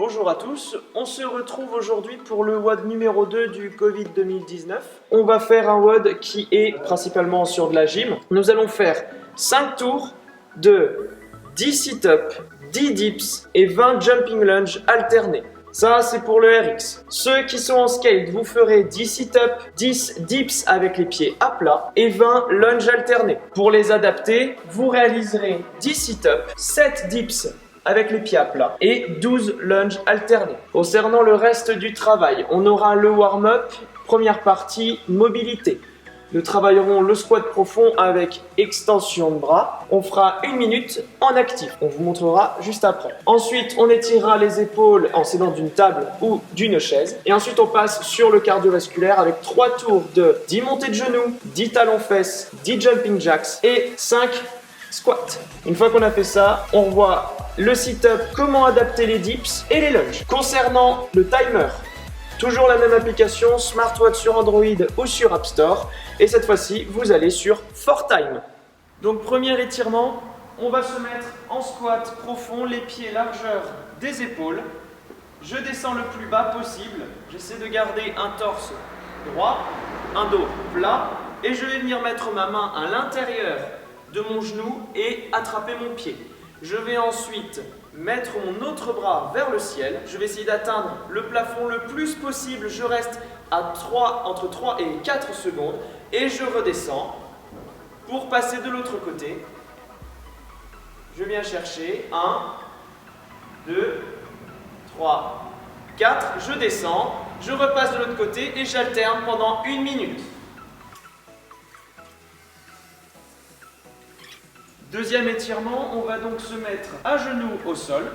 Bonjour à tous, on se retrouve aujourd'hui pour le WOD numéro 2 du Covid 2019. On va faire un WOD qui est principalement sur de la gym. Nous allons faire 5 tours de 10 sit-ups, 10 dips et 20 jumping lunges alternés. Ça, c'est pour le RX. Ceux qui sont en skate, vous ferez 10 sit-ups, 10 dips avec les pieds à plat et 20 lunges alternés. Pour les adapter, vous réaliserez 10 sit-ups, 7 dips avec les pieds à plat et 12 lunges alternés. Concernant le reste du travail, on aura le warm-up, première partie, mobilité. Nous travaillerons le squat profond avec extension de bras. On fera 1 minute en actif. On vous montrera juste après. Ensuite, on étirera les épaules en s'aidant d'une table ou d'une chaise. Et ensuite, on passe sur le cardiovasculaire avec 3 tours de 10 montées de genoux, 10 talons-fesses, 10 jumping jacks et 5 squats. Une fois qu'on a fait ça, on revoit le sit-up, comment adapter les dips et les lunges. Concernant le timer, toujours la même application, SmartWatch sur Android ou sur App Store. Et cette fois-ci, vous allez sur ForTime. Donc premier étirement, on va se mettre en squat profond, les pieds largeur des épaules. Je descends le plus bas possible. J'essaie de garder un torse droit, un dos plat. Et je vais venir mettre ma main à l'intérieur de mon genou et attraper mon pied. Je vais ensuite mettre mon autre bras vers le ciel. Je vais essayer d'atteindre le plafond le plus possible. Je reste à entre 3 et 4 secondes et je redescends pour passer de l'autre côté. Je viens chercher 1, 2, 3, 4. Je descends, je repasse de l'autre côté et j'alterne pendant 1 minute. Deuxième étirement, on va donc se mettre à genoux au sol.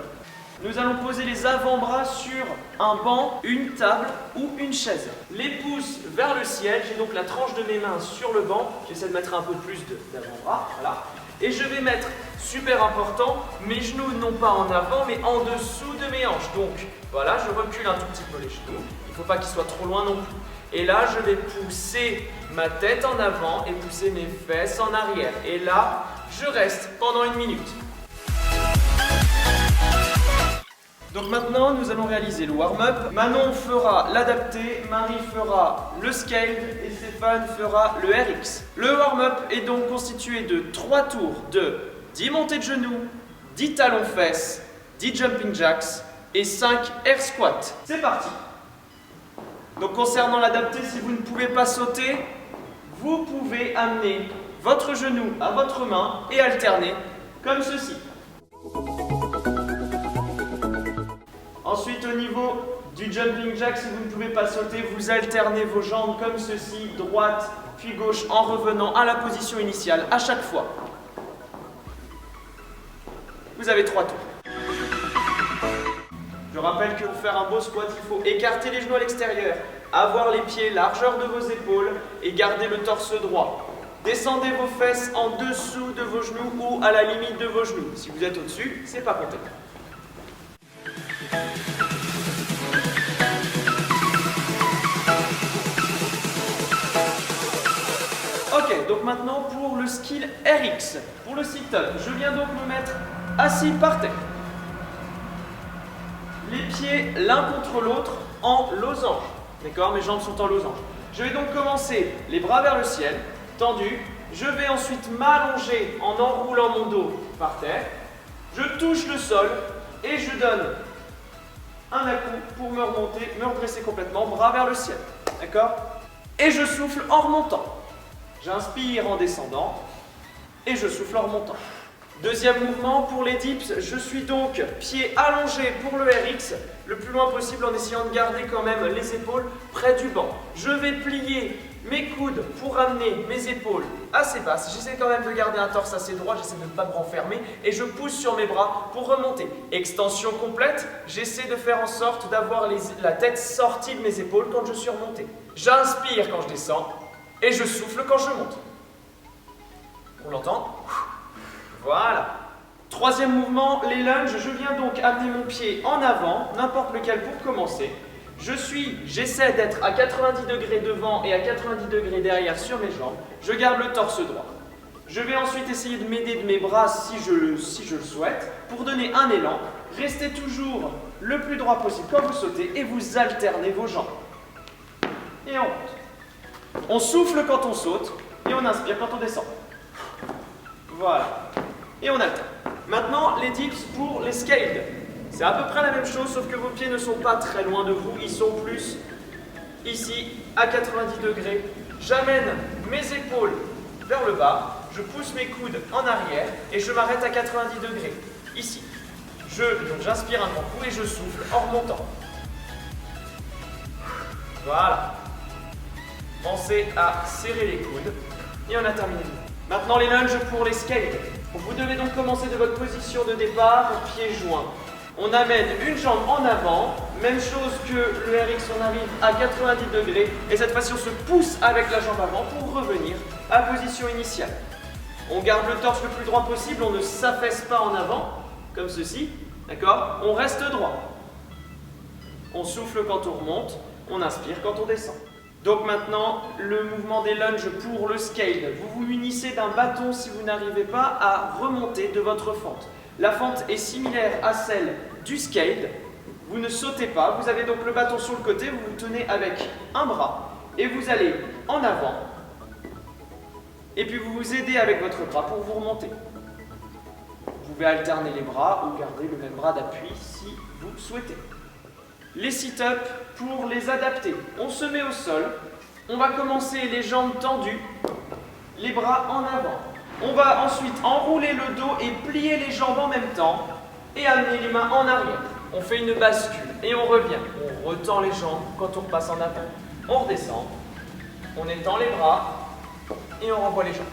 Nous allons poser les avant-bras sur un banc, une table ou une chaise. Les pouces vers le ciel, j'ai donc la tranche de mes mains sur le banc. J'essaie de mettre un peu plus d'avant-bras, voilà. Et je vais mettre, super important, mes genoux non pas en avant mais en dessous de mes hanches. Donc voilà, je recule un tout petit peu les genoux. Il ne faut pas qu'ils soient trop loin non plus. Et là, je vais pousser ma tête en avant et pousser mes fesses en arrière. Et là, je reste pendant 1 minute. Donc maintenant, nous allons réaliser le warm-up. Manon fera l'adapté, Marie fera le scale et Stéphane fera le RX. Le warm-up est donc constitué de 3 tours de 10 montées de genoux, 10 talons-fesses, 10 jumping jacks et 5 air squats. C'est parti! Donc concernant l'adapté, si vous ne pouvez pas sauter, vous pouvez amener votre genou à votre main et alterner comme ceci. Ensuite, au niveau du jumping jack, si vous ne pouvez pas sauter, vous alternez vos jambes comme ceci, droite puis gauche, en revenant à la position initiale à chaque fois. Vous avez 3 tours. Je rappelle que pour faire un beau squat, il faut écarter les genoux à l'extérieur, avoir les pieds largeur de vos épaules et garder le torse droit. Descendez vos fesses en dessous de vos genoux ou à la limite de vos genoux. Si vous êtes au-dessus, c'est pas compté. Ok, donc maintenant pour le skill RX, pour le sit-up, je viens donc me mettre assis par terre. Les pieds l'un contre l'autre en losange. D'accord, mes jambes sont en losange. Je vais donc commencer les bras vers le ciel, tendus. Je vais ensuite m'allonger en enroulant mon dos par terre. Je touche le sol et je donne un à-coup pour me remonter, me redresser complètement, bras vers le ciel. D'accord? Et je souffle en remontant. J'inspire en descendant et je souffle en remontant. Deuxième mouvement pour les dips, je suis donc pieds allongés pour le RX, le plus loin possible en essayant de garder quand même les épaules près du banc. Je vais plier mes coudes pour amener mes épaules assez basses. J'essaie quand même de garder un torse assez droit, j'essaie de ne pas me renfermer et je pousse sur mes bras pour remonter. Extension complète, j'essaie de faire en sorte d'avoir la tête sortie de mes épaules quand je suis remonté. J'inspire quand je descends et je souffle quand je monte. On l'entend ? Voilà. Troisième mouvement, les lunges. Je viens donc amener mon pied en avant, n'importe lequel pour commencer. J'essaie d'être à 90 degrés devant et à 90 degrés derrière sur mes jambes. Je garde le torse droit. Je vais ensuite essayer de m'aider de mes bras si je le souhaite, pour donner un élan. Restez toujours le plus droit possible quand vous sautez et vous alternez vos jambes. Et on monte. On souffle quand on saute et on inspire quand on descend. Voilà. Et on alterne. Maintenant, les dips pour les scaled. C'est à peu près la même chose, sauf que vos pieds ne sont pas très loin de vous. Ils sont plus ici, à 90 degrés. J'amène mes épaules vers le bas. Je pousse mes coudes en arrière et je m'arrête à 90 degrés. Ici. Donc j'inspire un grand coup et je souffle en remontant. Voilà. Pensez à serrer les coudes et on a terminé. Maintenant les lunges pour les scaled. Vous devez donc commencer de votre position de départ, pieds joints. On amène une jambe en avant, même chose que le RX, on arrive à 90 degrés et cette fois-ci on se pousse avec la jambe avant pour revenir à la position initiale. On garde le torse le plus droit possible, on ne s'affaisse pas en avant, comme ceci, d'accord? On reste droit. On souffle quand on remonte, on inspire quand on descend. Donc maintenant, le mouvement des lunges pour le scaled. Vous vous munissez d'un bâton si vous n'arrivez pas à remonter de votre fente. La fente est similaire à celle du scaled. Vous ne sautez pas, vous avez donc le bâton sur le côté, vous vous tenez avec un bras et vous allez en avant. Et puis vous vous aidez avec votre bras pour vous remonter. Vous pouvez alterner les bras ou garder le même bras d'appui si vous souhaitez. Les sit-ups pour les adapter. On se met au sol, on va commencer les jambes tendues, les bras en avant. On va ensuite enrouler le dos et plier les jambes en même temps et amener les mains en arrière. On fait une bascule et on revient. On retend les jambes quand on repasse en avant. On redescend, on étend les bras et on renvoie les jambes.